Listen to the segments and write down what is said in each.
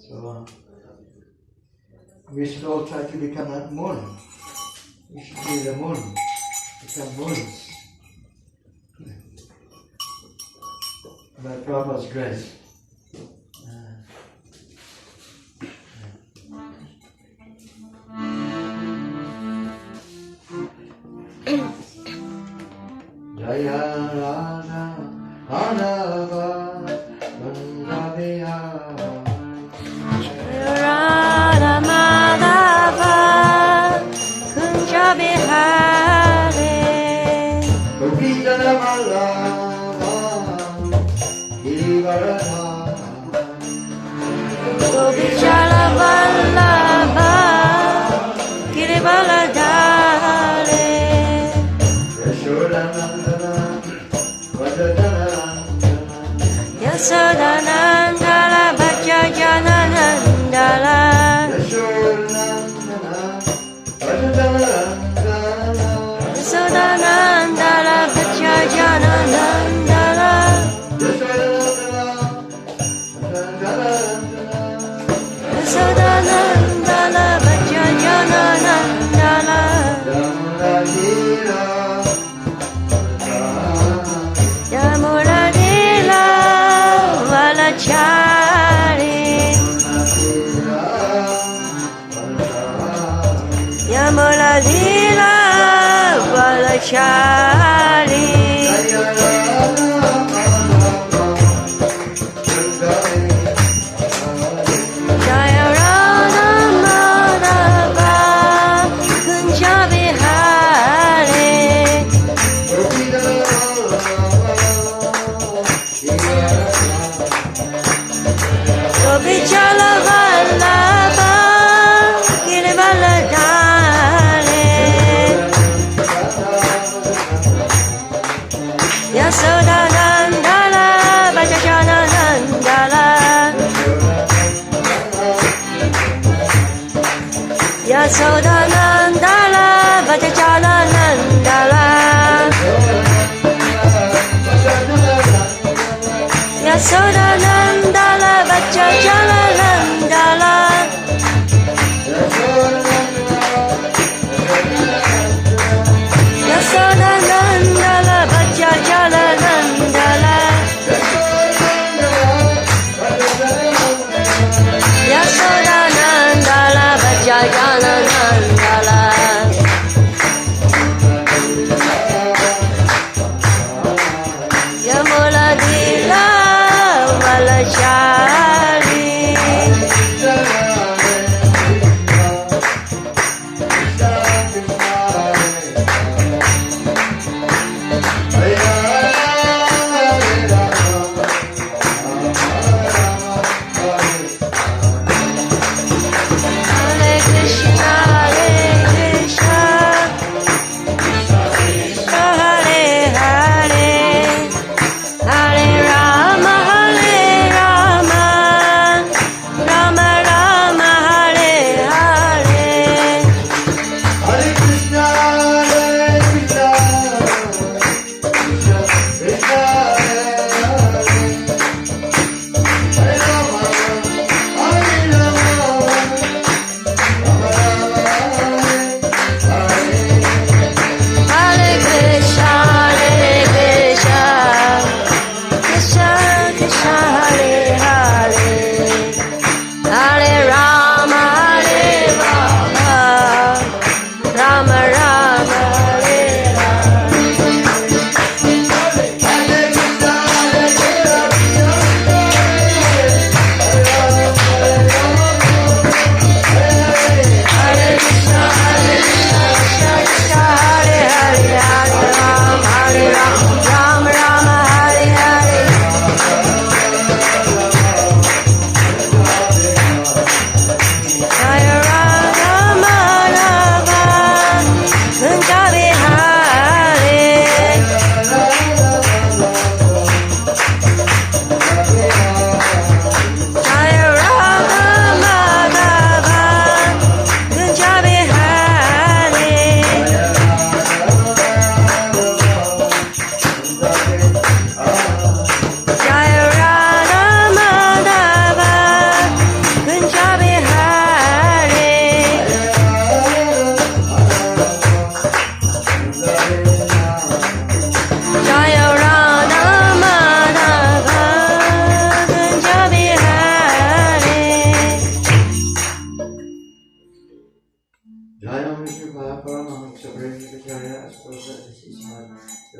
So we should all try to become that moon. We should be the moon, become moons. By Prabhupada's grace. Jaya Radha Madhava Kunjabiha Radha Madhava Kunjabihare Gopijana Vallabha Girivaradha Gopijana Vallabha Girivaradhare Yashodanandana Vajajanandana Yasodanandana Vajajanandana Yashodanandana Vajajanandana Yasodanandana Vajajanandana Yasodanandana Vajajanandana Yamuladila Valachari Yamuladila Valachari Jaya Radha Madhava Kunjabihare Gopijala Vallabha Girivaladhare Yasodanandana Vajajanandana Yasodanandana Vajajanandana Yasodanandana Vajajanandana Yasodanandana Vajajanandana Yasodanandana Vajajanandana Yamuladila Valachari Hare Krishna Hare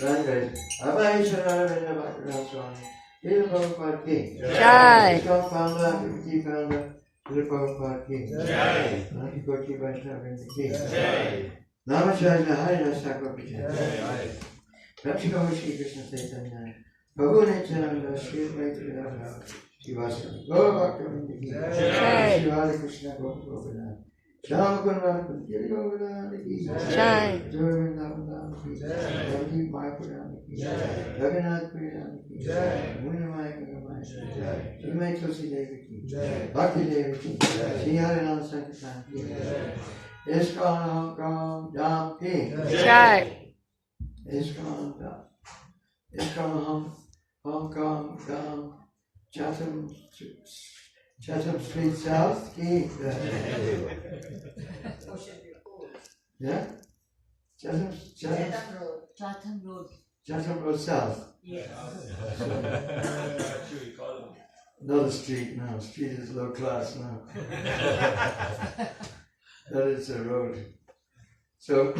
Rangas, Abhay Sharananda Bhaktivinoda Swami, Srila Prabhupada Ki. Jai. Vishal founder, Viviti founder, Srila Prabhupada Ki. Jai. Nati Koti Vaishnava Vrinda Ki. Jai. Namacharya Hari Rasa Thakur Ki. Jai. Pepsi Gopal Shri Krishna Chaitanya, Prabhu Nityananda, Sri Advaita Gadadhar, Srivasana, Gaura Bhakta Vrinda Ki. Jai. Sri Radha Krishna Gopal Shyam Kundan Kiri Govardhan Ki. Jai. Joy Vrindavan Ki. Navdeep Mayapur Ki. Jagannath Puri Ki. Munimaya Kungamaya Ki. Srimati Tulsi Devi Ki. Bhakti Devi Ki. Sri Harinam Sankirtan Ki. ISKCON Hong Kong Dham Ki. Jai. ISKCON Dham. ISKCON Hong Kong Dham. Chatham Street South Ki. Yeah? Chatham Road South. Not a street, no. Street is low class, no. That is a road. So,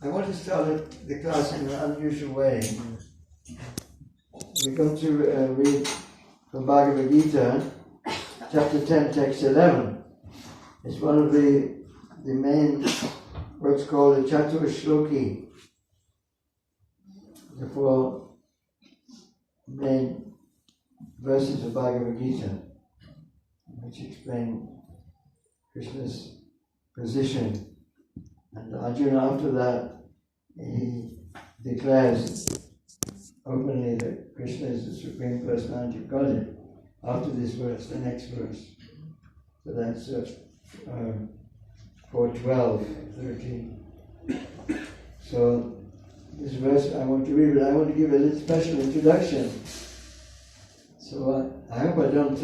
I want to start the class in an unusual way. We're going to read from Bhagavad Gita, chapter 10, text 11. It's one of the main, what's called the Chatur Shloki, the 4 main verses of Bhagavad Gita, which explain Krishna's position. And Arjuna, after that, he declares openly that Krishna is the Supreme Personality of Godhead. After this verse, the next verse. So that's 4:12, 13. So this verse I want to read, but I want to give a little special introduction. So I hope I don't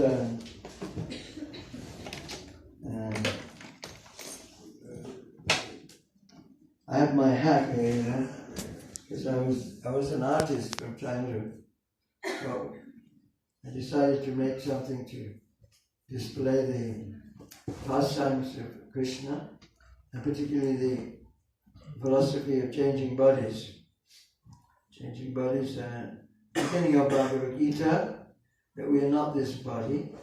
I have my hat here, you know, because I was an artist from childhood. So I decided to make something to display the pastimes of Krishna, and particularly the philosophy of changing bodies. Changing bodies, beginning of Bhagavad Gita, that we are not this body,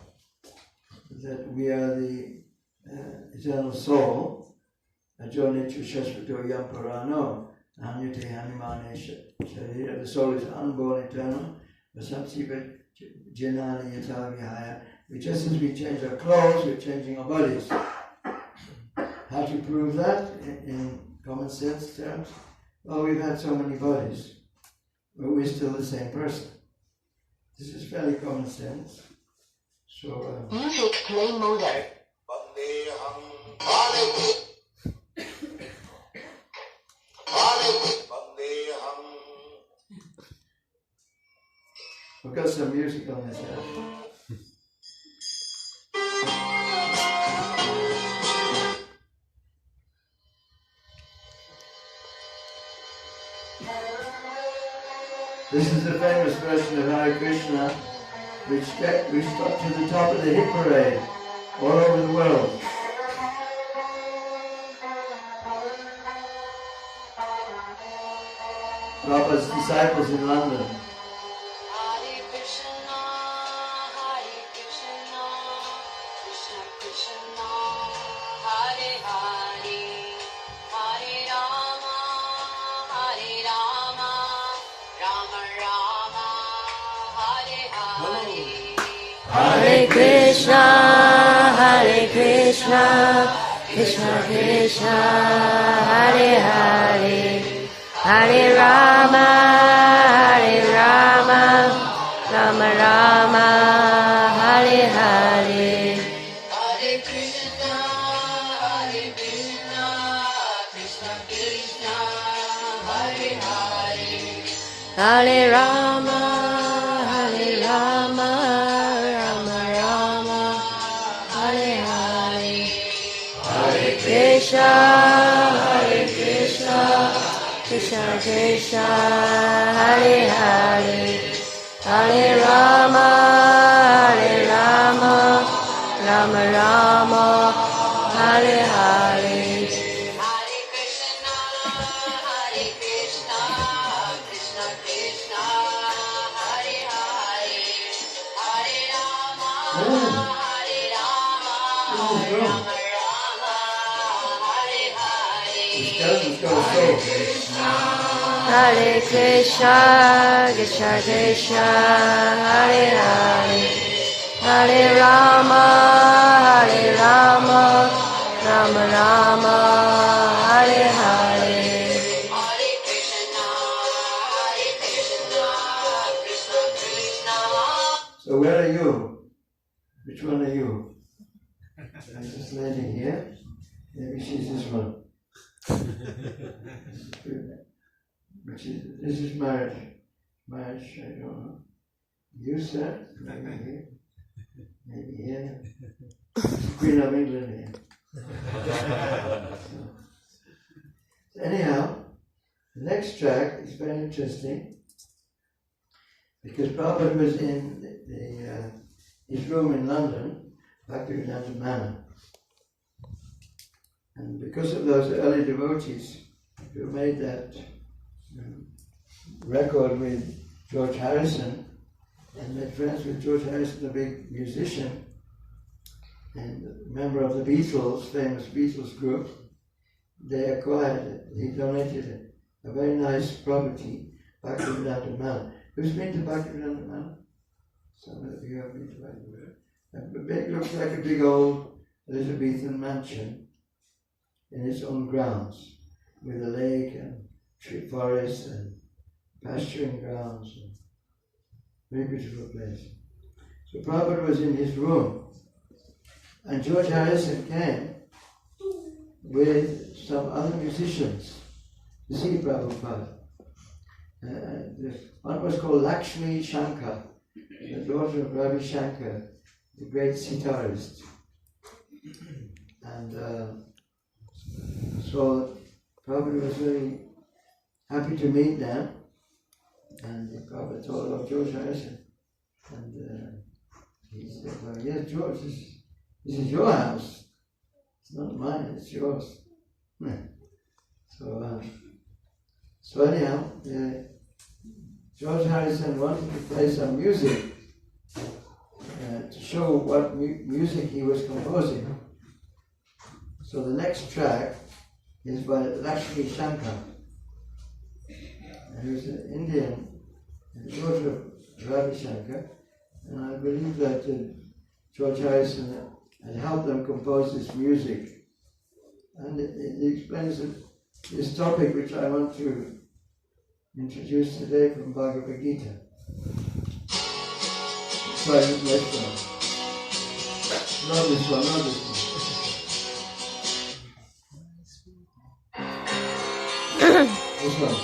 that we are the eternal soul. Ajonichu Shashvato Yam Parano, Hanyate Hanimane Sharira. The soul is unborn, eternal. Vasamsiva Janani Yatavihaya. Just as we change our clothes, we're changing our bodies. How to prove that in common sense terms? Well, we've had so many bodies, but we're still the same person. This is fairly common sense. So, Music play mode. we've got some music on this app. This is the famous version of Hare Krishna, which got to the top of the hit parade all over the world. Prabhupada's disciples in London. Hare Krishna, Krishna Krishna, Hare Hare, Hare Rama, Rama Rama, Hare Hare. Hare Krishna, Krishna Krishna, Hare Hare, Hare Rama, Rama Rama, Hare Hare. Hare Krishna, Krishna Krishna, Hare Hare. Hare Rama, Rama Rama, Hare Hare. Hare Krishna, Krishna Krishna, Hare Hare. Hare Rama, Rama Rama, Hare Hare. Hare Krishna, Hare Rama, Rama Rama, Hare Hare. The skeleton's got a soul. Hare Krishna, Krishna Krishna, Hare Hare, Hare Rama, Hare Rama, Rama Rama, Hare Hare. Hare Krishna, Krishna Krishna. So where are you? Which one are you? Is this lady here? Maybe she's this one. This is marriage. Marriage, I don't know. You, sir? Maybe here. Maybe here. Queen of England here. So anyhow, the next track is very interesting because Prabhupada was in his room in London, Bhaktivedanta Manor. And because of those early devotees who made that record with George Harrison and made friends with George Harrison, a big musician and member of the Beatles, famous Beatles group, they acquired it. He donated a very nice property, Bhaktivedanta Manor. Who's been to Bhaktivedanta Manor? Some of you have been to Bhaktivedanta. It looks like a big old Elizabethan mansion in its own grounds, with a lake and tree forest and pasturing grounds. Very beautiful place. So Prabhupada was in his room, and George Harrison came with some other musicians to see Prabhupada. One was called Lakshmi Shankar, the daughter of Ravi Shankar, the great sitarist. And so Prabhupada was very happy to meet them, and Prabhupada told of George Harrison. And he said, well, yes, George, this is your house. It's not mine, it's yours. So anyhow, George Harrison wanted to play some music to show what music he was composing. So the next track is by Lakshmi Shankar. And he was an Indian, the daughter of Ravi Shankar, and I believe that George Harrison had helped them compose this music. And it explains this topic which I want to introduce today from Bhagavad Gita. Try this next one. Not this one, not this one. This one.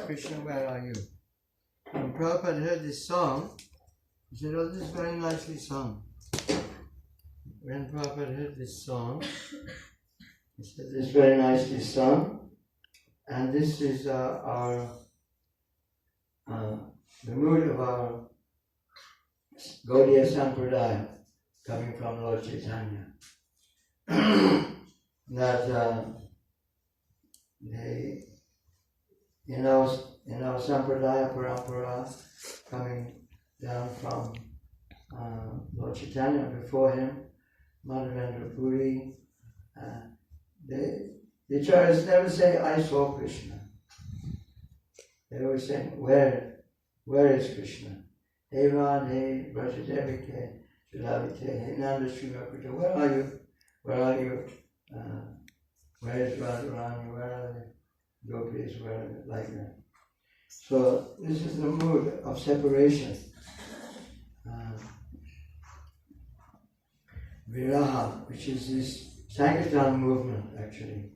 Krishna, where are you? When Prabhupada heard this song, he said, oh, this is very nicely sung. When Prabhupada heard this song, he said, this is very nicely sung, and this is the mood of our Gaudiya Sampradaya, coming from Lord Chaitanya. That they, in our Sampradaya Parampara, coming down from Lord Chaitanya, before him, Madhavendra Puri, the acharyas never say, I saw Krishna. They always say, where is Krishna? Hey Radhe, Brajadevike, Chilavite, Hey Nanda Srivakuta, where are you? Where are you? Where is Radharani? Where are the gopis? Where are the, like that? So this is the mood of separation. Viraha, which is this Sankirtan movement, actually.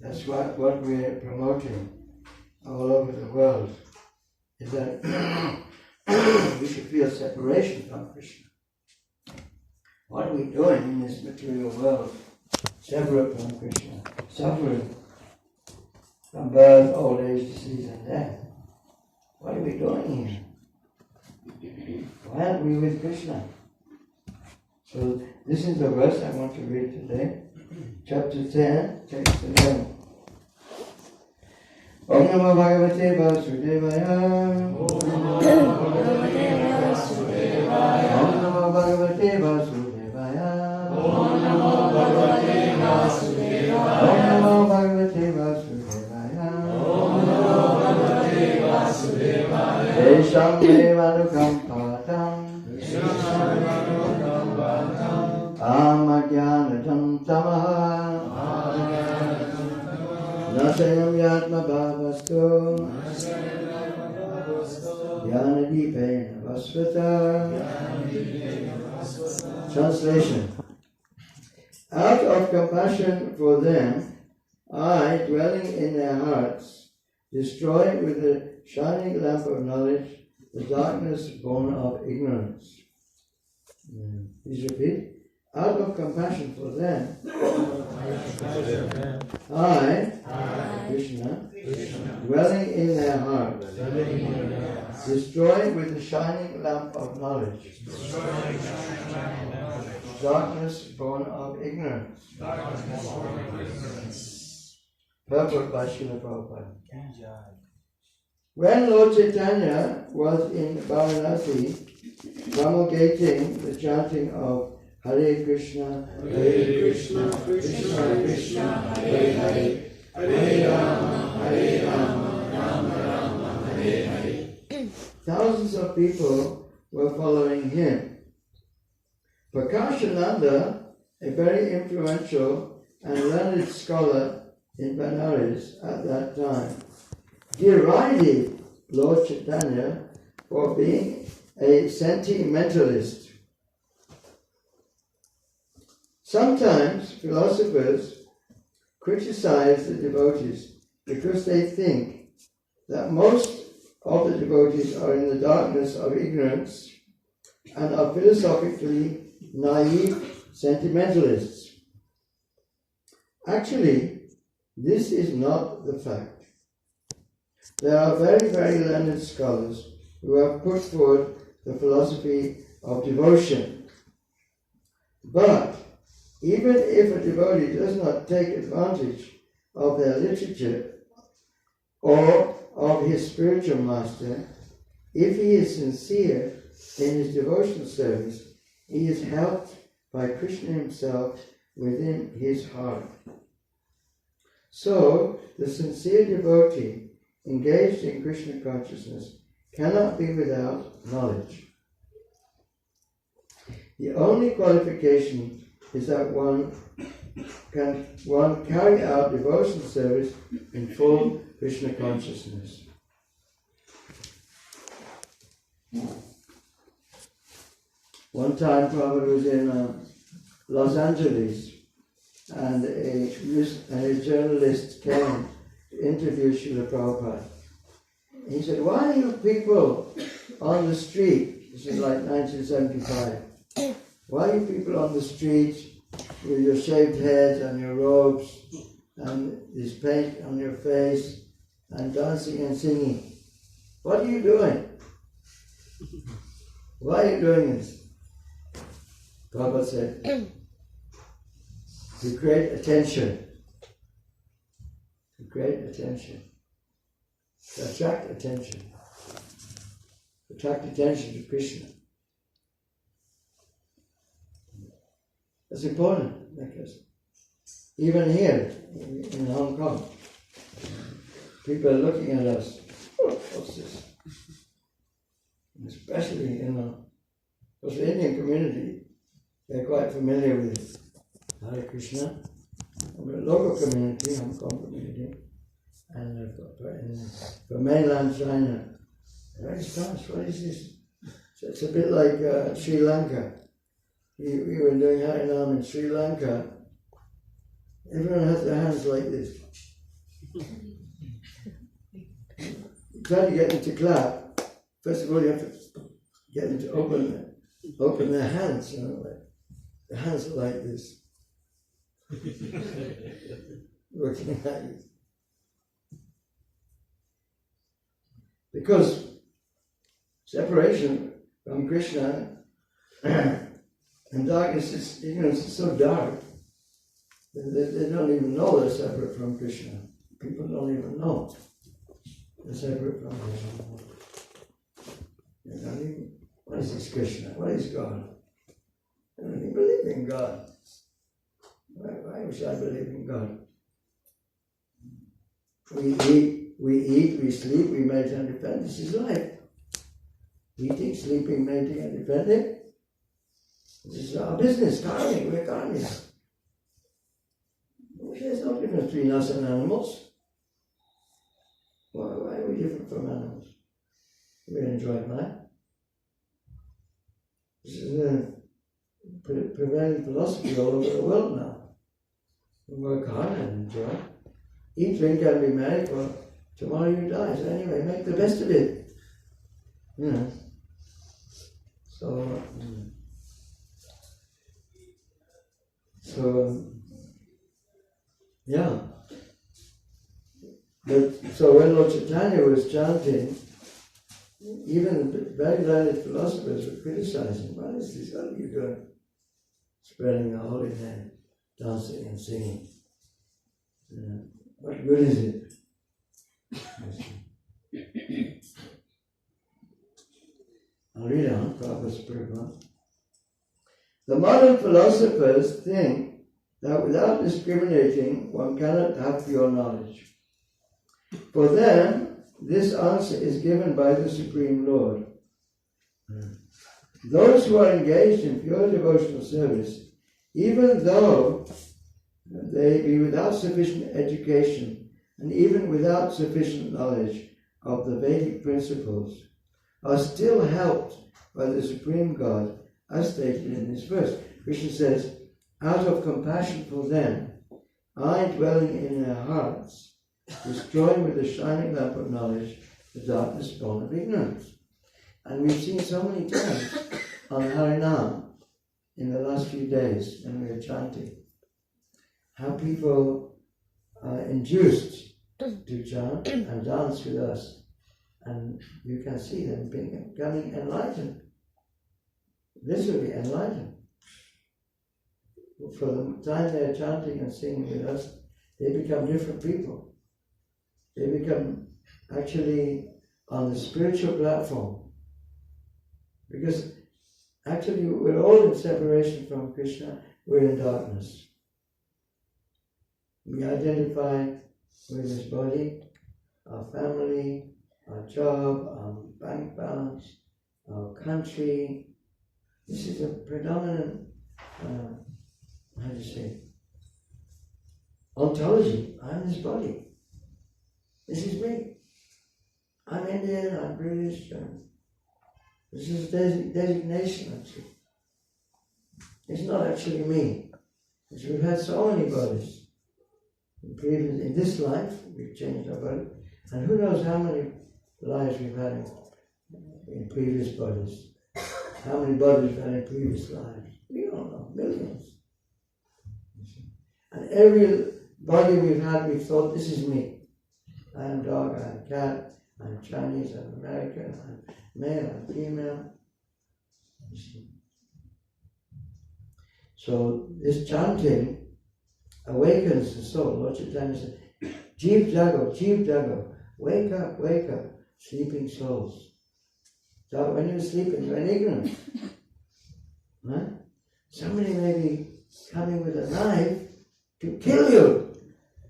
That's what we're promoting all over the world, is that we should feel separation from Krishna. What are we doing in this material world, separate from Krishna, suffering from birth, old age, disease, and death? What are we doing here? Why aren't we with Krishna? So this is the verse I want to read today. Chapter 10, text 11. Om Namo Bhagavate Vasudevaya. Om Namo Bhagavate Vasudevaya. Om Namo Bhagavate Vasudevaya. Om Namo Bhagavate Vasudevaya. Om Namo Bhagavate Vasudevaya. Om Namo Bhagavate Vasudevaya. Desham Devanukampatam. Amagyanadam tamaha Nasayam yatma bhavastu Yanadipena vasvata. Translation. Out of compassion for them, I, dwelling in their hearts, destroy with the shining lamp of knowledge the darkness born of ignorance. Please repeat. Out of compassion for them, I, Krishna, dwelling in their hearts, destroy with the shining lamp of knowledge darkness born of ignorance. Purport by Srila Prabhupada. When Lord Chaitanya was in Varanasi promulgating the chanting of Hare Krishna, Krishna Krishna, Hare Hare, Hare Rama, Rama Rama, Hare Hare. Thousands of people were following him. Prakashananda, a very influential and learned scholar in Benares at that time, derided Lord Chaitanya for being a sentimentalist. Sometimes philosophers criticize the devotees because they think that most of the devotees are in the darkness of ignorance and are philosophically naive sentimentalists. Actually, this is not the fact. There are very, very learned scholars who have put forward the philosophy of devotion. But even if a devotee does not take advantage of their literature or of his spiritual master, if he is sincere in his devotional service, he is helped by Krishna himself within his heart. So, the sincere devotee engaged in Krishna consciousness cannot be without knowledge. The only qualification is that one carry out devotional service in full Krishna consciousness. One time Prabhupada was in Los Angeles, and a journalist came to interview Srila Prabhupada. He said, why are you people on the street, this is like 1975, why are you people on the street with your shaved heads and your robes and this paint on your face and dancing and singing? What are you doing? Why are you doing this? Prabhupada said, to create attention. To create attention. To attract attention. To attract attention to Krishna. That's important, because even here in Hong Kong, people are looking at us. Oh, what's this? And especially, because the Indian community, they're quite familiar with Hare Krishna. And the local community, Hong Kong community, and for mainland China, very astonished. What is this? So it's a bit like Sri Lanka. We were doing Harinam in Sri Lanka. Everyone has their hands like this. You try to get them to clap. First of all, you have to get them to open their hands. Like, the hands are like this. Working like this. Because separation from Krishna and darkness is, it's so dark. They don't even know they're separate from Krishna. People don't even know they're separate from Krishna. They don't even, what is this Krishna? What is God? They don't even believe in God. Why should I believe in God? We eat, we sleep, we meditate and depend. This is life. Eating, sleeping, meditating and depending. This is our business, karmic, we're karmic. There's no difference between us and animals. Why are we different from animals? We enjoy life. This is a prevailing philosophy all over the world now. We work hard and enjoy. Eat, drink and be merry, for tomorrow you die. So anyway, make the best of it. Yeah. So when Lord Chaitanya was chanting, even the very learned philosophers were criticizing, what is this? What are you doing? Spreading the holy name, dancing and singing. What good is it? I'll read on, Prabhupada's Prabhupada. The modern philosophers think that without discriminating, one cannot have pure knowledge. For them, this answer is given by the Supreme Lord. Those who are engaged in pure devotional service, even though they be without sufficient education and even without sufficient knowledge of the Vedic principles, are still helped by the Supreme God, as stated in this verse. Krishna says, out of compassion for them, I, dwelling in their hearts, destroying with the shining lamp of knowledge the darkness born of ignorance. And we've seen so many times on Harinam in the last few days when we were chanting, how people are induced to chant and dance with us. And you can see them becoming enlightened. Literally enlightened. For the time they're chanting and singing with us, they become different people. They become actually on the spiritual platform. Because actually we're all in separation from Krishna, we're in darkness. We identify with this body, our family, our job, our bank balance, our country. This is a predominant, ontology. I'm this body. This is me. I'm Indian, I'm British. This is a designation, actually. It's not actually me. We've had so many bodies. in this life, we've changed our body, and who knows how many lives we've had in previous bodies. How many bodies we've had in previous lives. We don't know, millions. And every body we've had, we've thought, this is me. I am dog, I am cat, I'm Chinese, I'm American, I'm male, I'm female. So this chanting awakens the soul. Lord Chaitanya said, Jeev Jago, wake up, sleeping souls. So when you're sleeping, you're in ignorance. Right? Somebody may be coming with a knife to kill you.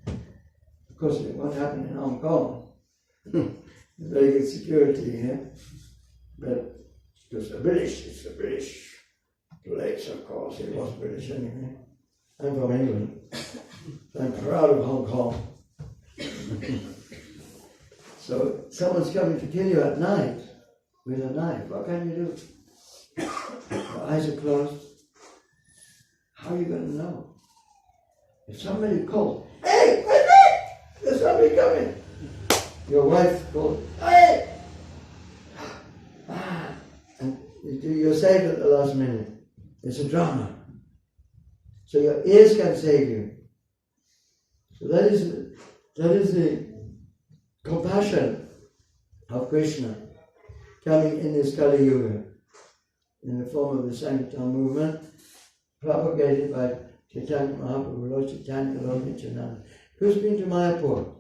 Of course, it won't happen in Hong Kong. Very good security here. But it's the British place, of course. It was British anyway. I'm from England. I'm proud of Hong Kong. So someone's coming to kill you at night with a knife. What can you do? Your eyes are closed. How are you going to know? If somebody calls, hey, wait a minute! There's somebody coming. Your wife calls, hey! And you're saved at the last minute. It's a drama. So your ears can save you. So that is the compassion of Krishna coming in this Kali Yuga in the form of the Sankirtan movement propagated by Chaitanya Mahaprabhu, Lord Chaitanya, Lord Nityananda. Who's been to Mayapur?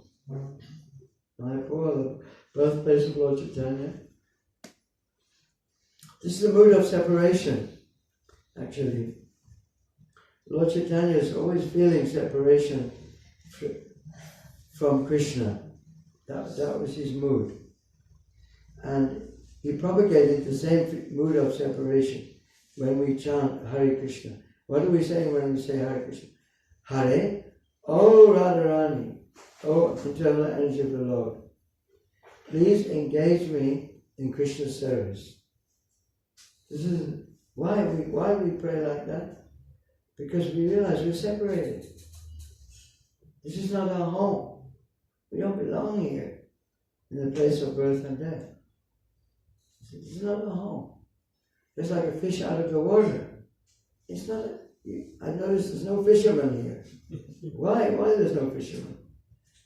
Mayapur, the birthplace of Lord Chaitanya. This is the mood of separation, actually. Lord Chaitanya is always feeling separation from Krishna. That was his mood. And he propagated the same mood of separation when we chant Hare Krishna. What are we saying when we say Hare Krishna? Hare, O Radharani, O internal energy of the Lord, please engage me in Krishna's service. This is why we pray like that. Because we realize we're separated. This is not our home. We don't belong here in the place of birth and death. This is not our home. It's like a fish out of the water. It's not. I noticed there's no fishermen here. Why? Why there's no fishermen?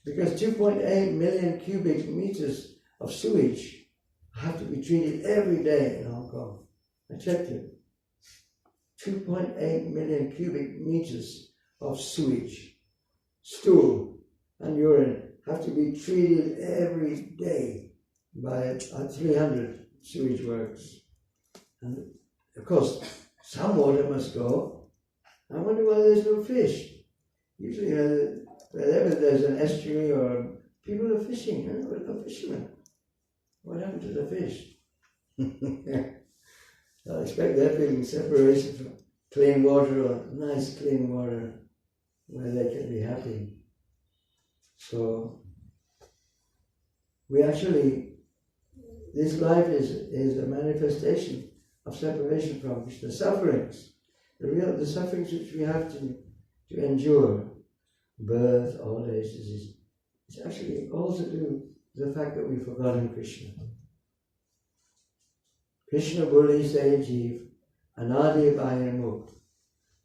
Because 2.8 million cubic meters of sewage have to be treated every day in Hong Kong. I checked it. 2.8 million cubic meters of sewage, stool and urine have to be treated every day by 300 sewage works. And of course, some water must go. I wonder why there's no fish. Usually, wherever there's an estuary or people are fishing, but no fishermen. What happened to the fish? I expect they're feeling separation from clean water or nice clean water where they can be happy. So, this life is a manifestation of separation from Krishna. Sufferings, the sufferings which we have to endure, birth, old age, disease, it's actually all to do with the fact that we've forgotten Krishna. Krishna Buli Say Jeev, Anadi Bhaya Mukh,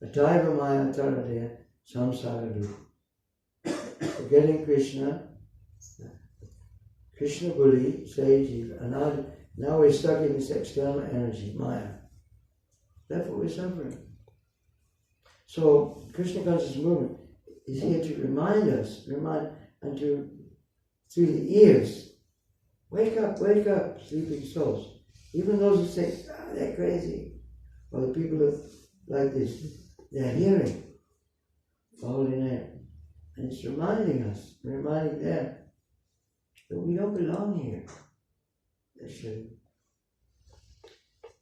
Ataiva Maya Taradaya, Samsara Dukkha. Forgetting Krishna, Krishna Buli Say Jeev, Anadi. Now we're stuck in this external energy, Maya. Therefore we're suffering. So Krishna conscious movement is here to remind us, and to, through the ears, wake up, sleeping souls. Even those who say, they're crazy, or the people like this, they're hearing the holy name. And it's reminding them that we don't belong here. Actually.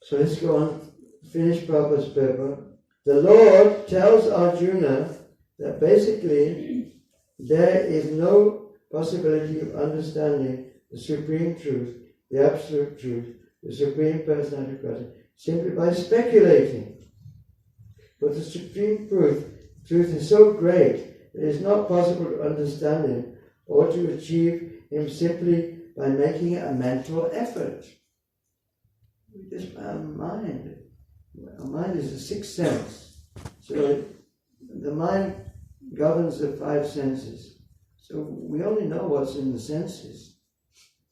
So let's go on, finish Prabhupada's paper. The Lord tells Arjuna that basically there is no possibility of understanding the supreme truth, the absolute truth, the Supreme Personality of Godhead, simply by speculating. But the supreme truth is so great It is not possible to understand him or to achieve him simply by making a mental effort. Just our mind is a sixth sense. So the mind governs the five senses. So we only know what's in the senses.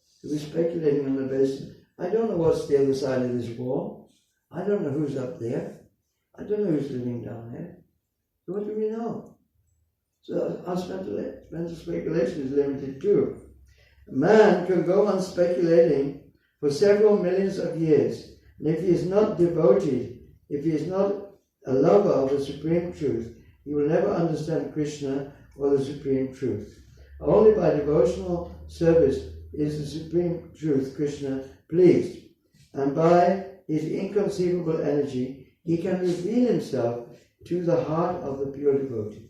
So we're speculating on the basis. I don't know what's the other side of this wall. I don't know who's up there. I don't know who's living down there. So what do we know? So our mental speculation is limited too. A man can go on speculating for several millions of years, and if he is not devoted, if he is not a lover of the Supreme Truth, he will never understand Krishna or the Supreme Truth. Only by devotional service is the Supreme Truth, Krishna, pleased, and by his inconceivable energy, he can reveal himself to the heart of the pure devotee.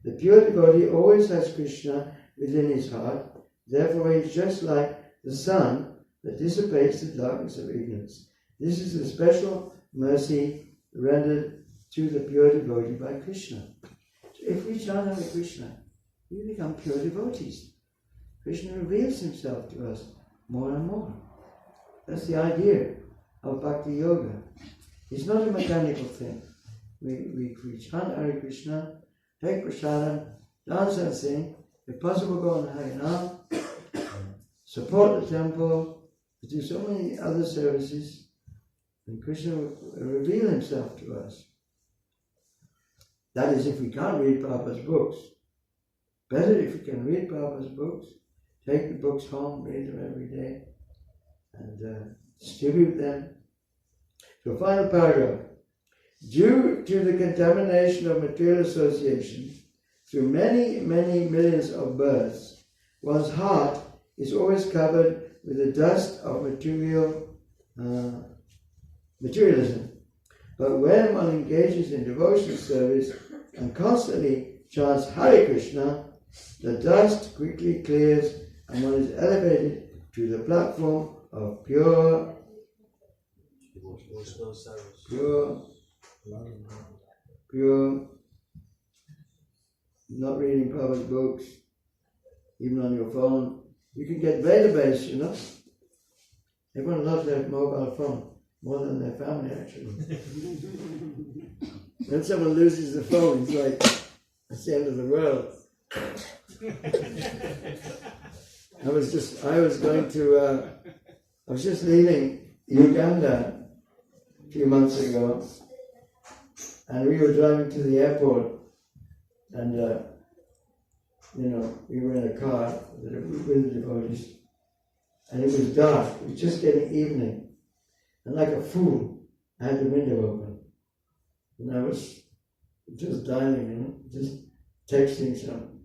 The pure devotee always has Krishna within his heart, therefore he is just like the sun that dissipates the darkness of ignorance. This is a special mercy rendered to the pure devotee by Krishna. So if we chant Hare Krishna, we become pure devotees. Krishna reveals himself to us more and more. That's the idea of Bhakti Yoga. It's not a mechanical thing. We chant Hare Krishna, take prasadam, dance and sing, if possible go on Harinam, support the temple, do so many other services, and Krishna will reveal himself to us. That is, if we can't read Prabhupada's books. Better if we can read Prabhupada's books, take the books home, read them every day, and distribute them. So, final paragraph. Due to the contamination of material association, through many, many millions of births, one's heart is always covered with the dust of materialism. But when one engages in devotional service and constantly chants Hare Krishna, the dust quickly clears and one is elevated to the platform of pure, not reading Prabhupada's books, even on your phone. You can get database, you know. Everyone loves their mobile phone more than their family, actually. When someone loses the phone, it's like, it's the end of the world. I was just leaving Uganda a few months ago, and we were driving to the airport, and we were in a car with the devotees, and it was dark. It was just getting evening, and like a fool, I had the window open, and I was just dialing, just texting some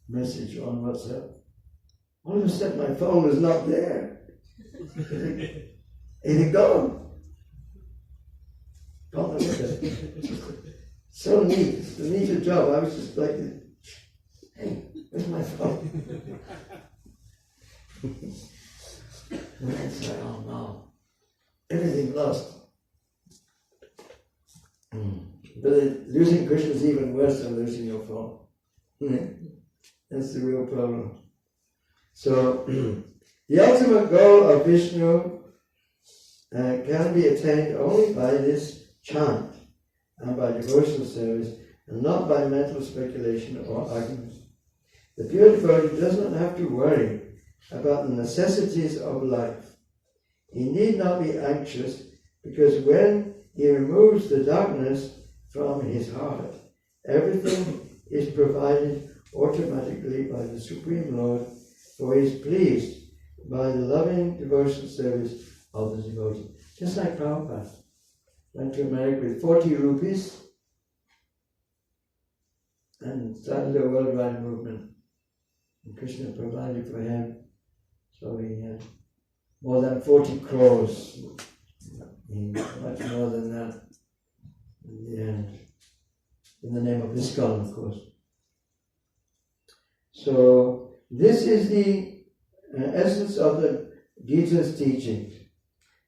message on WhatsApp. All of a sudden, my phone was not there. It had gone. Gone with it. So neat. It's a neat job. I was just like, hey, where's my phone? And I said, oh no, everything lost. But losing Krishna is even worse than losing your phone. That's the real problem. So, the ultimate goal of Vishnu can be attained only by this chant and by devotional service, and not by mental speculation or argument. The pure devotee does not have to worry about the necessities of life. He need not be anxious, because when he removes the darkness from his heart, everything is provided automatically by the Supreme Lord, for he is pleased by the loving devotional service of the devotee. Just like Prabhupada went to America with 40 rupees and started a worldwide movement. And Krishna provided for him, so he had more than 40 crores, much more than that in the end, in the name of ISKCON, of course. So this is the essence of the Gita's teaching.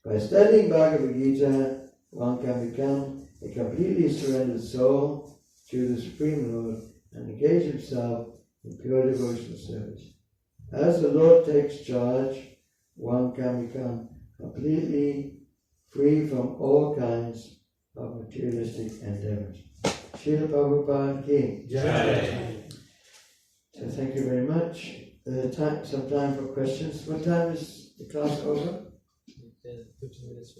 By studying Bhagavad Gita, one can become a completely surrendered soul to the Supreme Lord and engage himself in pure devotional service. As the Lord takes charge, one can become completely free from all kinds of materialistic endeavors. Srila Prabhupada Ki Jai. So thank you very much. Some time for questions. What time is the class over? 15 minutes.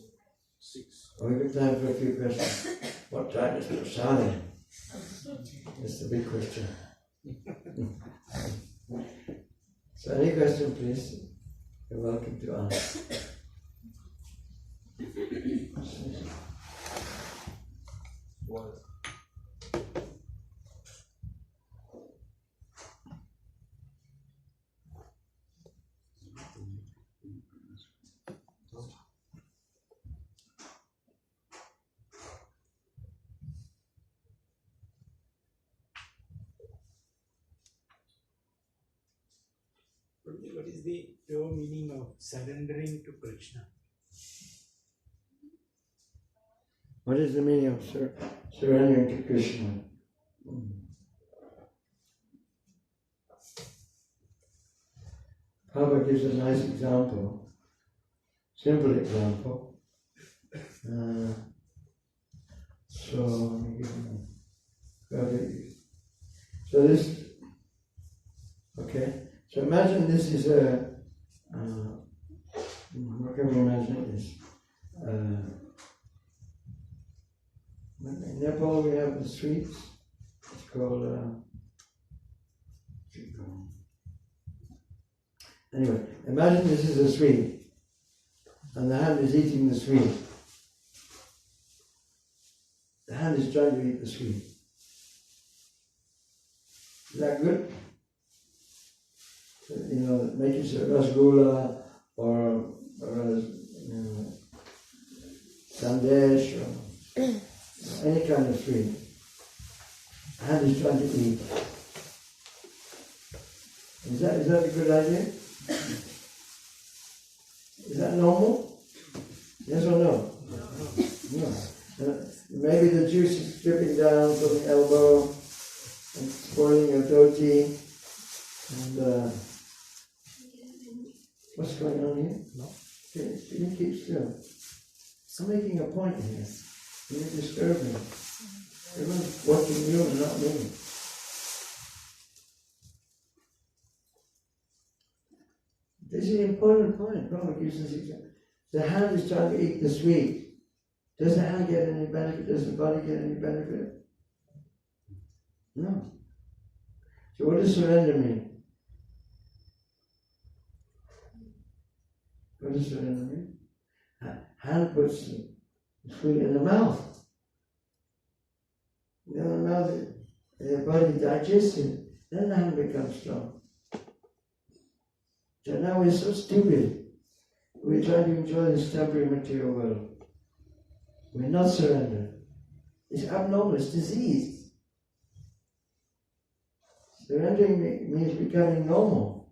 6. Oh, we got time for a few questions. What time is Prasadam? That's the big question. So any question, please. You're welcome to ask. What is the pure meaning of surrendering to Krishna? What is the meaning of surrendering to Krishna? Prabhupada gives a nice example, simple example. So imagine this is what can we imagine this? In Nepal we have the streets. It's called. Anyway, imagine this is a sweet, and the hand is eating the sweet. The hand is trying to eat the sweet. Is that good? Make it a rasgulla or sandesh or any kind of sweet. The hand is trying to eat. Is that a good idea? Is that normal? Yes or no? No. Maybe the juice is dripping down from the elbow and spoiling your dhoti. And what's going on here? No. Okay, you keep still. I'm making a point here. You're disturbing. Everyone's watching you and not me. This is an important point. The hand is trying to eat the sweet. Does the hand get any benefit? Does the body get any benefit? No. So what does surrender mean? What does surrender mean? Hand puts the food in the mouth. Then the mouth, the body digests it. Then the hand becomes strong. So now we're so stupid. We're trying to enjoy this temporary material world. We're not surrendered. It's abnormal, it's diseased. Surrendering means becoming normal.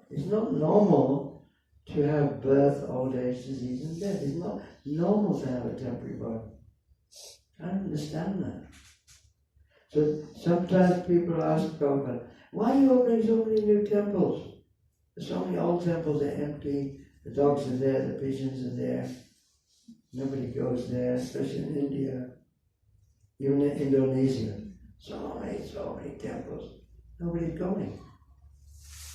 It's not normal to have birth, old age, disease, and death. It's not normal to have a temporary body. I don't understand that. So sometimes people ask Prabhupada, why are you opening so many new temples? There's so many old temples are empty, the dogs are there, the pigeons are there. Nobody goes there, especially in India, even in Indonesia. So many temples. Nobody's going.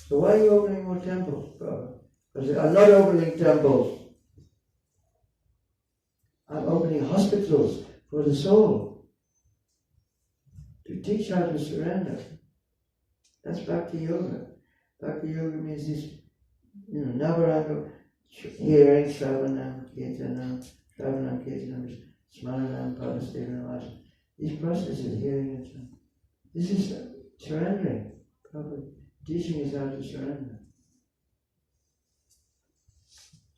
So why are you opening more temples, brother? Because I'm not opening temples. I'm opening hospitals for the soul. To teach how to surrender. That's Bhakti Yoga. Bhakti Yoga means this, Navaranga, hearing, Shravanam, Kirtanam, Shravanam, Kirtanam, Smaranam, Padasevanam. These processes, hearing and so. This is surrendering. Probably teaching us how to surrender.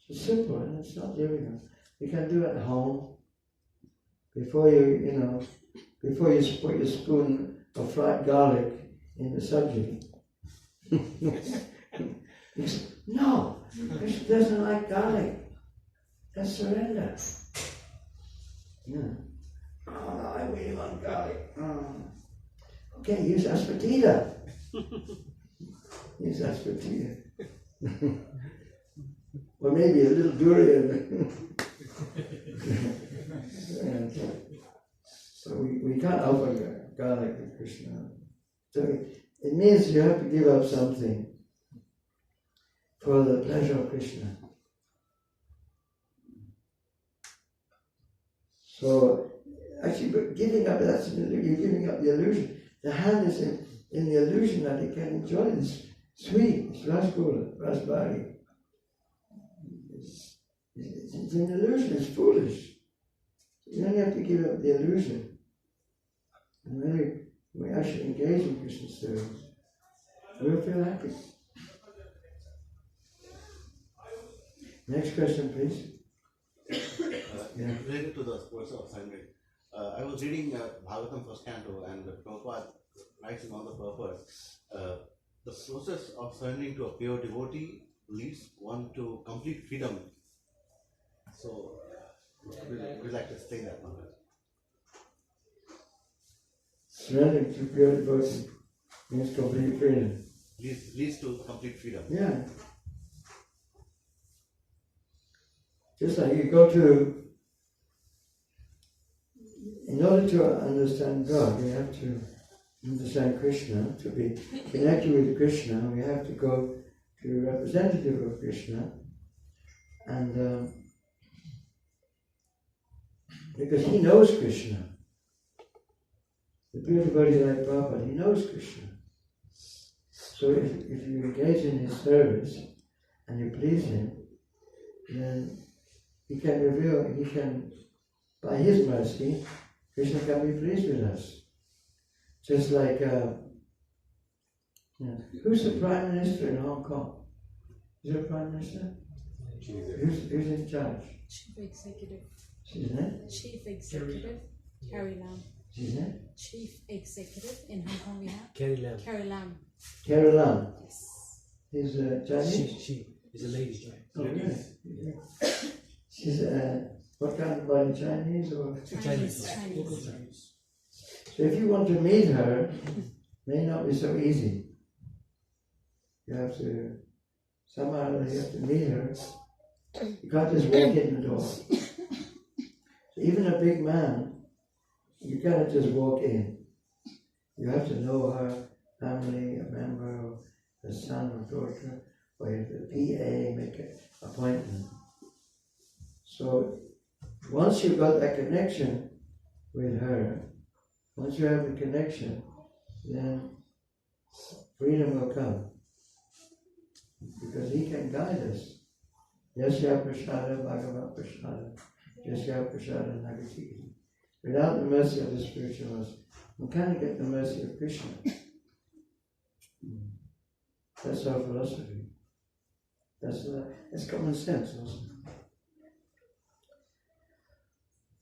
It's simple and it's not difficult. You can do it at home. Before you put your spoon of fried garlic in the sabji. No, Krishna doesn't like garlic. That's surrender. Yeah. Oh, I really want garlic. Okay, use asafetida. Use asafetida. Or maybe a little durian. And so we can't offer garlic to Krishna. So it means you have to give up something for the pleasure of Krishna. So actually, but giving up, you're giving up the illusion. The hand is in the illusion that it can enjoy this sweet, it's rasgula, rasbari. It's an illusion, it's foolish. You only have to give up the illusion. And when we actually engage in Krishna service, we'll feel happy. Next question, please. Related to the verse of surrendering, I was reading Bhagavatam first canto, and Prabhupada writes in on the purpose, the process of surrendering to a pure devotee leads one to complete freedom. So, would you like to explain that one? Surrendering to pure devotee means complete freedom. Leads to complete freedom. Yeah. Just like you go to, in order to understand God, we have to understand Krishna. To be connected with Krishna, we have to go to a representative of Krishna, and because he knows Krishna. The pure devotee like Prabhupada, he knows Krishna. So if you engage in his service and you please him, then he can reveal, by his mercy, Krishna can be pleased with us. Just like, who's the Prime Minister in Hong Kong? Is there a Prime Minister? Who's in charge? Chief Executive. She's name? Chief Executive, Carrie Lam. She's name? Chief Executive in Hong Kong, we have Carrie Lam. Carrie Lam. Carrie Lam. Yes. He's Chinese? She is a lady. Oh, really? She's what kind of body, Chinese or? Chinese. So if you want to meet her, it may not be so easy. You have to, somehow you have to meet her. You can't just walk in the door. So even a big man, you cannot just walk in. You have to know her family, a member, or her son or daughter, or you have to PA, make an appointment. So once you've got that connection with her, once you have the connection, then freedom will come. Because he can guide us. Yasya prasada bhagavad prasada. Yasya prasada nagati. Without the mercy of the spiritual master, we can't get the mercy of Krishna. That's our philosophy. That's common sense also.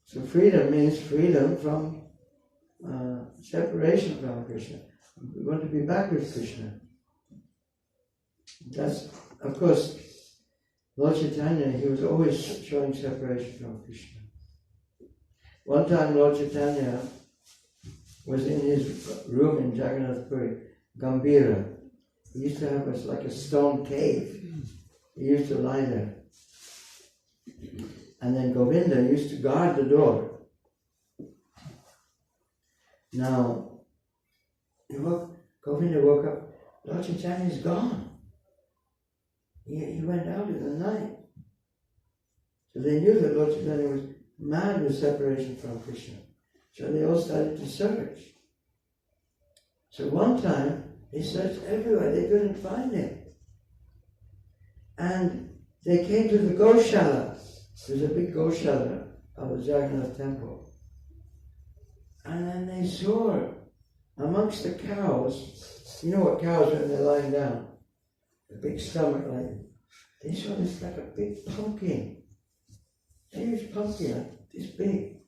So freedom means freedom from separation from Krishna. We want to be back with Krishna. That's, of course, Lord Chaitanya, he was always showing separation from Krishna. One time Lord Chaitanya was in his room in Jagannath Puri, Gambhira. He used to have like a stone cave. He used to lie there. And then Govinda used to guard the door. Now, Govinda woke up, Lord Chaitanya is gone. He went out in the night. So they knew that Lord Chaitanya was mad with separation from Krishna. So they all started to search. So one time, they searched everywhere, they couldn't find him. And they came to the Goshala. There's a big Goshala of the Jagannath temple. And then they saw amongst the cows, you know what cows when they're lying down? A big stomach like, they saw this like a big pumpkin. Huge pumpkin, like this big.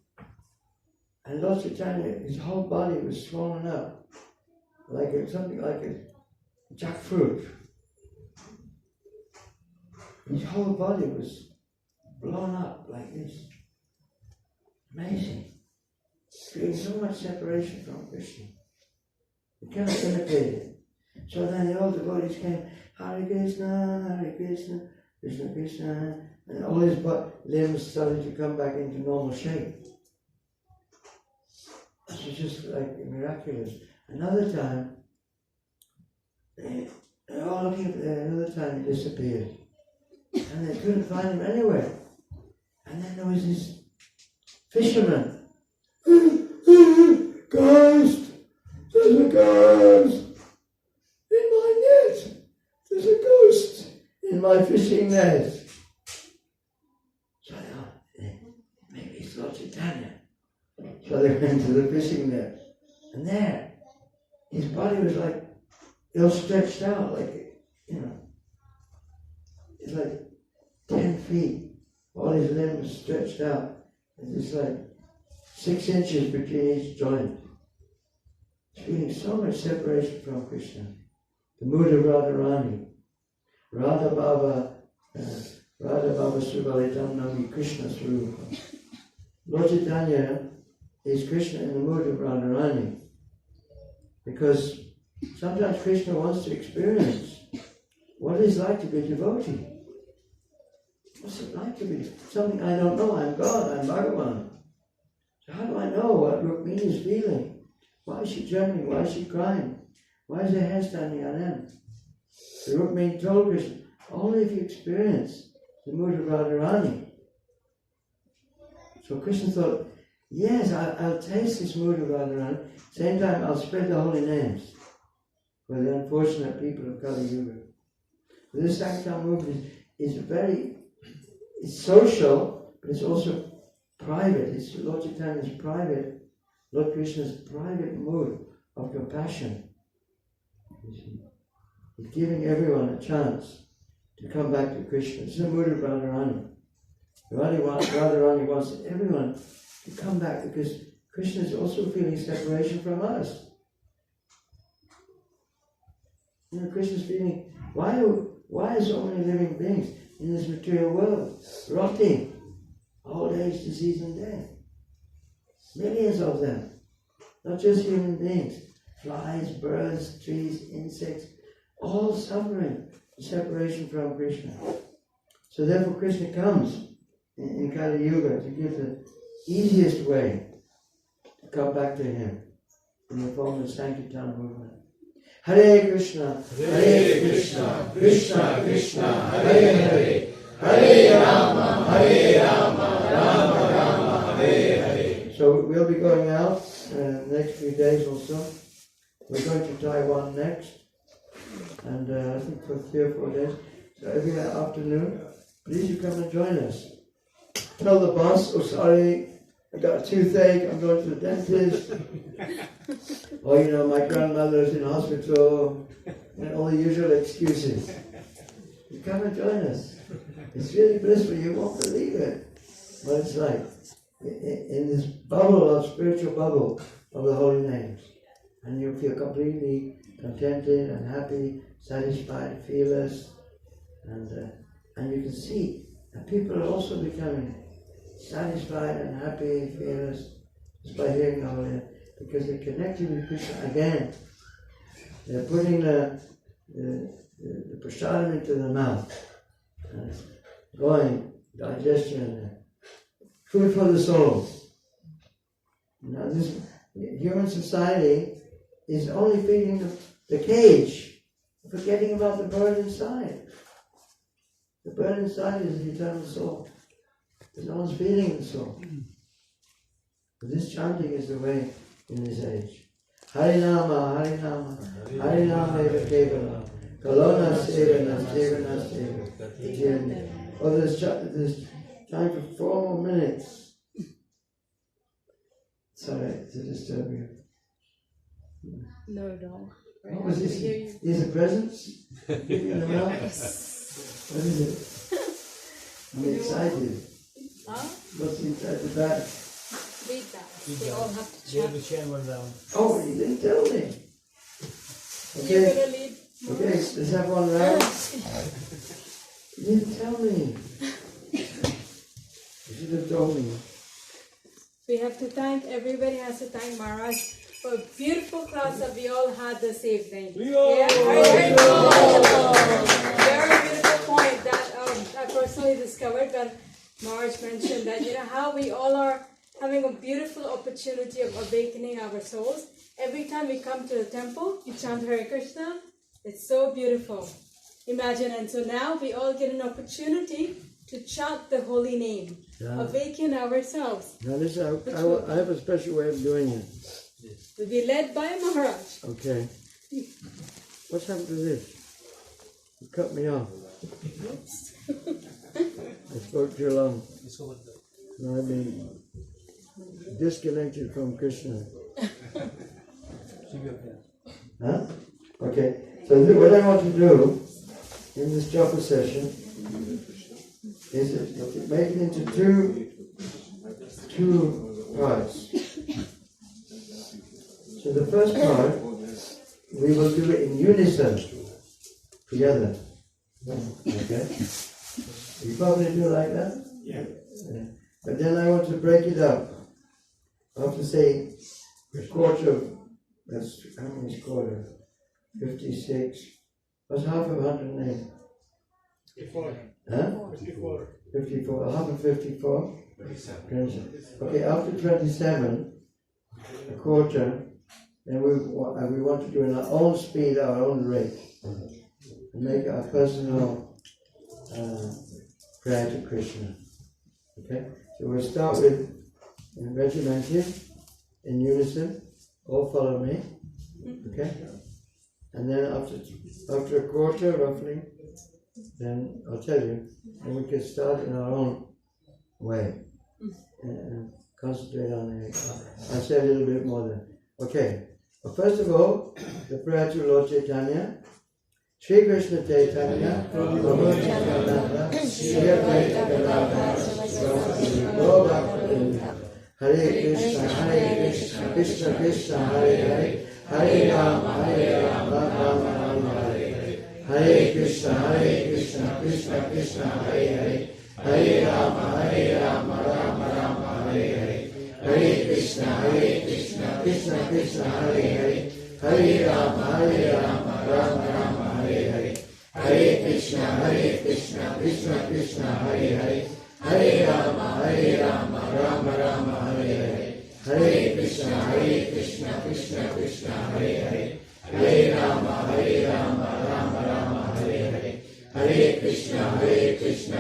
And Lord Chaitanya, his whole body was swollen up, like something like a jackfruit. His whole body was blown up like this. Amazing. Feeling so much separation from Krishna. cannot imitate it. So then the old devotees came, Hare Krishna, Krishna Krishna, and all his limbs started to come back into normal shape. This was just like miraculous. Another time, they were all looking for him, another time he disappeared. And they couldn't find him anywhere. And then there was this fisherman. Ghost! There's a ghost! In my net! There's a ghost in my fishing net. So I thought, maybe it's Lord Chaitanya. So they went to the fishing net. And there, his body was like, ill stretched out, like, it's like 10 feet. All his limbs stretched out. It's like 6 inches between each joint. He's feeling so much separation from Krishna. The mood of Radharani. Radha Baba Srivalitam Nami Krishna Swarupa. Lord Chaitanya is Krishna in the mood of Radharani. Because sometimes Krishna wants to experience what it is like to be a devotee. What's it like to be something I don't know? I'm God, I'm Bhagavan. So how do I know what Rukmini is feeling? Why is she trembling? Why is she crying? Why is her hair standing on end? So Rukmini told Krishna, only if you experience the mood of Radharani. So Krishna thought, yes, I'll taste this mood of Radharani. Same time, I'll spread the holy names for the unfortunate people of Kali Yuga. This Sankirtan movement is it's social, but it's also private. It's Lord Chaitanya's private, Lord Krishna's private mood of compassion. He's giving everyone a chance to come back to Krishna. It's the mood of Radharani. Radharani wants everyone to come back because Krishna is also feeling separation from us. Krishna's feeling, why is so many living beings in this material world rotting? Old age, disease and death. Millions of them. Not just human beings. Flies, birds, trees, insects, all suffering separation from Krishna. So therefore Krishna comes in Kali Yuga to give the easiest way to come back to him in the form of the Sankirtan movement. Hare Krishna, Krishna Krishna, Hare Hare, Hare Rama, Rama Rama, Hare Hare. So we'll be going out the next few days or so. We're going to Taiwan next, and I think for 3 or 4 days. So every afternoon, please you come and join us. Tell the boss, oh sorry, I got a toothache, I'm going to the dentist. Or my grandmother's in hospital, and all the usual excuses. You come and join us. It's really blissful, you won't believe it. What it's like in this bubble of spiritual bubble of the holy names. And you'll feel completely contented and happy, satisfied, fearless, and you can see that people are also becoming satisfied and happy, fearless, just by hearing the holy name, because they're connecting with Krishna again. They're putting the prasadam into the mouth, and it's going, digestion, food for the soul. Now this human society is only feeding the cage, forgetting about the bird inside. The bird inside is the eternal soul. But no one's feeding the soul. But this chanting is the way in this age. Harinama, Harinama, Harinama eva kevala, Kalona sevana, sevana seva. Oh, there's time for 4 more minutes. Sorry to disturb you. No, don't. What was this? These are presents? Give you in the mouth? What is it? I'm excited. Huh? What's inside the bag? Read that. They all have to They chat. will share one down. Oh, you didn't tell me. You're Okay, gonna lead. okay, let's have one round. You didn't tell me. You should have told me. We have to thank, everybody has to thank Maharaj for a beautiful class that we all had this evening. Leo! Yeah, very beautiful. Very beautiful point that I personally discovered when Marge mentioned that, how we all are having a beautiful opportunity of awakening our souls. Every time we come to the temple, we chant Hare Krishna. It's so beautiful. Imagine, and so now we all get an opportunity to chant the holy name, awaken ourselves. Now this, I have a special way of doing it. We'll be led by Maharaj. Okay. What's happened to this? You cut me off. I spoke too long. Now I've been disconnected from Krishna. Huh? Okay. So what I want to do in this japa session is to make it into two parts. So the first part, we will do it in unison, together. Okay? You probably do like that? Yeah. But then I want to break it up. I have to say a quarter, that's, how many is quarter? 56. What's half of 108? 54. Huh? 54. 54. Half of 54? 27. Okay, after 27, a quarter, then we want to do in our own speed, our own rate, and make our personal prayer to Krishna. Okay? So we'll start with regimented, in unison, all follow me. Okay? And then after a quarter, roughly, then I'll tell you, and we can start in our own way and concentrate on it. I'll say a little bit more then. Okay. Well, first of all, the prayer to Lord Chaitanya. Shri Krishna Chaitanya, Prabhu Nityananda, Shri Advaita Gadadhara, Gaura Bhakta, Hare Krishna, Krishna Krishna, Hare Hare, Hare Rama, Rama Hare Hare, Hare Krishna, Krishna Krishna, Hare Hare, Hare Rama, Rama Hare Hare, Hare Krishna, Krishna Krishna, Hare Hare, Hare Rama, Rama Hare Hare, Hare Krishna, Krishna Krishna, Hare Hare, Hare Rama, Rama Hare Hare, Hare Krishna, Krishna Krishna, Hare Hare, Hare Rama, Rama Hare Hare, Hare Krishna, Krishna Krishna, Hare Hare, Hare Rama, Rama Hare Hare, Hare Krishna,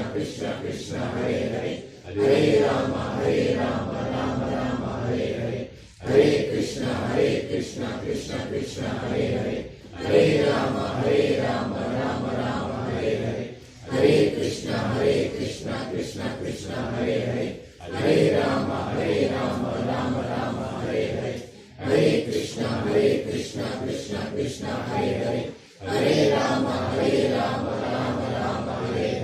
Krishna Krishna, Hare Hare, Hare Rama, Rama Hare Hare, Hare Krishna, Krishna Krishna, Hare Hare, Hare Rama, Rama Hare Hare, Hare Krishna, Krishna Krishna, Hare Hare, Hare Rama, Rama Hare Hare, Hare Krishna, Krishna Krishna, Hare Hare, Hare Rama, Rama Hare Hare, Hare Krishna, Krishna Krishna, Hare Hare, Hare Rama, Rama Hare Hare,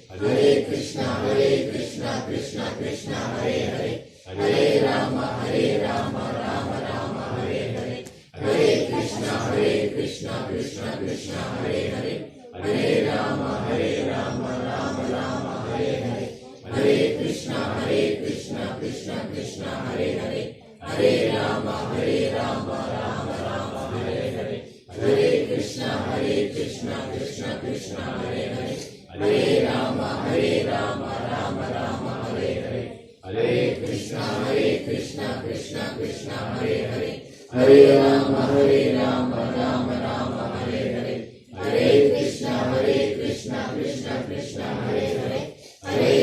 Hare Krishna, Krishna Krishna, Hare Hare, Hare Rama, Rama Hare Hare, Hare Krishna, Krishna Krishna, Hare Hare, Hare Rama, Rama Hare Hare, Hare Krishna, Krishna Krishna, Hare Hare, Hare Rama, Rama Hare Hare, Hare Krishna, Krishna Krishna, Hare Hare, Hare Rama, Rama Hare Hare, Hare Krishna, Krishna Krishna, Hare Hare, Hare Rama, Rama Hare Hare, Hare Krishna, Krishna Krishna, Hare Hare, Hare Rama, Rama Hare Hare, Hare Krishna, Krishna Krishna,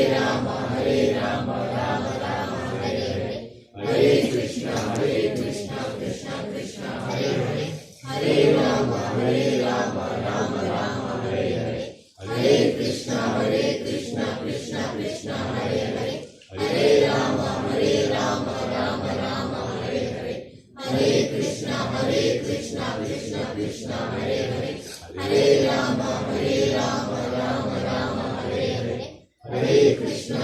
Hare Hare, Hare Rama, Rama Hare Hare, Hare Krishna,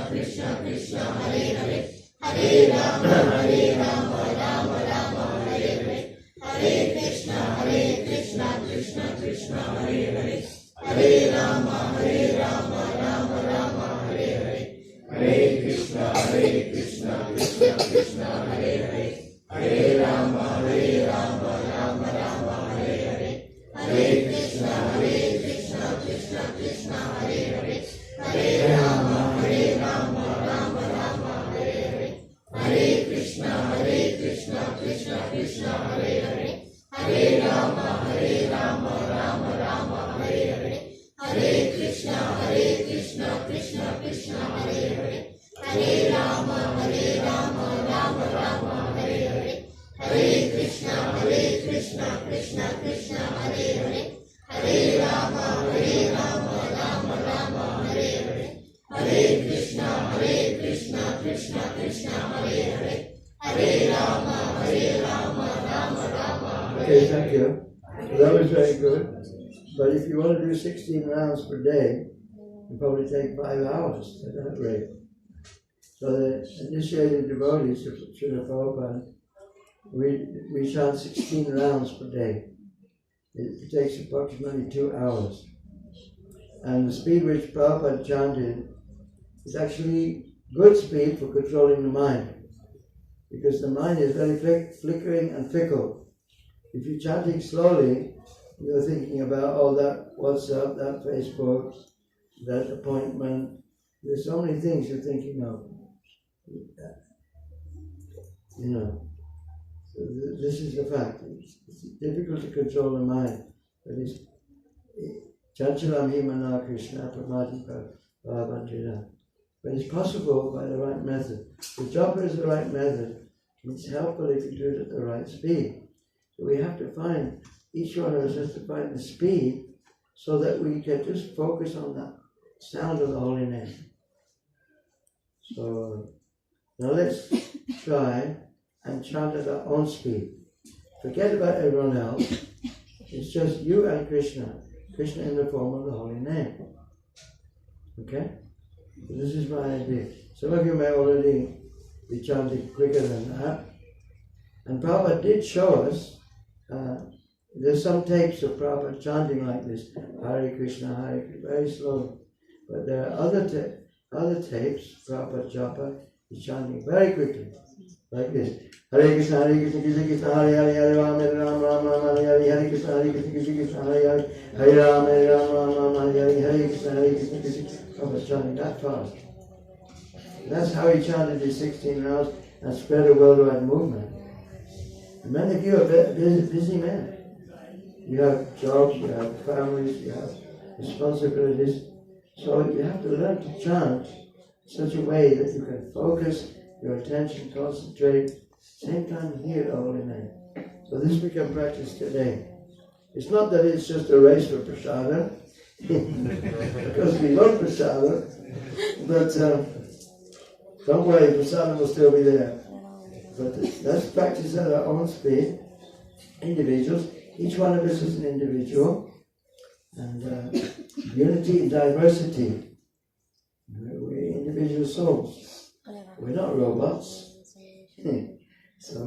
Krishna Krishna, Hare Hare, Hare Rama, Rama Hare Hare, Hare Krishna, Krishna Krishna, Hare Hare, Hare Rama, Rama Hare Hare, Hare Krishna, Krishna Krishna, Hare Hare, Hare Okay, thank you. That was very good. But if you want to do 16 rounds per day, it'll probably take 5 hours at that rate. So the initiated devotees of Srila Prabhupada, we chant 16 rounds per day. It takes approximately 2 hours. And the speed which Prabhupada chanted is actually good speed for controlling the mind. Because the mind is very flickering and fickle. If you're chanting slowly, you're thinking about, oh, that WhatsApp, that Facebook, that appointment. There's so many things you're thinking of. You know, so this is the fact. It's difficult to control the mind. But it's Chanchalam Himana Krishna Pramati Bhavantira. But it's possible by the right method. The japa is the right method. It's helpful if you do it at the right speed. So we have to find, each one of us has to find the speed so that we can just focus on the sound of the holy name. So now let's try and chant at our own speed. Forget about everyone else. It's just you and Krishna. Krishna in the form of the holy name. Okay? So this is my idea. Some of you may already be chanting quicker than that. And Prabhupada did show us, there's some tapes of Prabhupada chanting like this, Hare Krishna, Hare Krishna, very slowly. But there are other tapes, Prabhupada Japa is chanting very quickly, like this. Hare Krishna, Krishna Krishna, Hare Hare, Hare Rama, Ram Rama, Hare Hare, Hare Krishna, Krishna Krishna, Hare Hare, Hare Rama, Ram Rama, Hare Hare, Hare Krishna, Krishna Krishna. Prabhupada chanting that fast. That's how he chanted his 16 rounds and spread a worldwide movement. And many of you are busy men. You have jobs, you have families, you have responsibilities. So you have to learn to chant in such a way that you can focus your attention, concentrate, same time hear the holy name. So this we can practice today. It's not that it's just a race for prasada, because we love prasada, but don't worry, prasada will still be there. But let's practice at our own speed. Individuals, each one of us is an individual, and unity in diversity. We're individual souls. We're not robots. So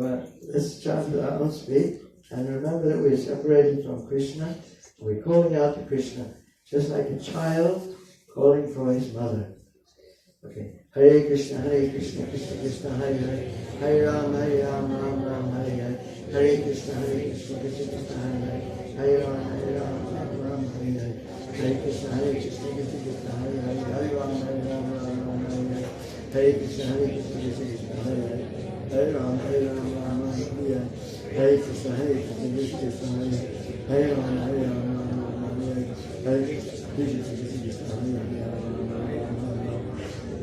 let's chant at our own speed, and remember that we're separated from Krishna. We're calling out to Krishna, just like a child calling for his mother. Okay. Hare Krishna, Krishna Krishna, Hare Hare, Hare Ram, Ram Ram, Hare Hare, Hare Krishna, Krishna Krishna, Hare Hare, Hare Ram, Ram, Hare Hare, Hare Krishna, Krishna Krishna, Hare Hare, Hare Ram, Ram, Hare Hare, Hare Krishna, Krishna, Hare Hare, Hare Ram, Ram, Hare Hare, Hare Krishna, Krishna, Hare Hare, Hare Ram, Ram, Hare Hare, Hare Krishna, Krishna, Hare Hare.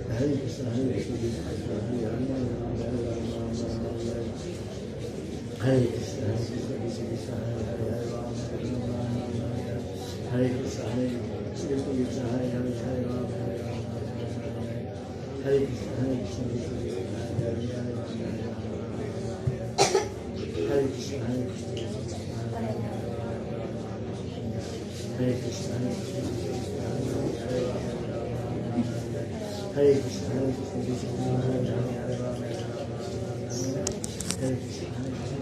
Hare Krishna, Hare Krishna, Krishna Hare Hare, Hare Krishna, Krishna Hare Hare, Hare Krishna, Krishna Krishna Hare Hare, Hare Ram, Hare Krishna, Krishna Krishna Hare Hare, Hare Krishna, Hare Krishna, Hare Krishna, Hare Krishna. Hare Krishna, Krishna Krishna, Hare Hare, Hare Ram, Hare Krishna, Hare Krishna.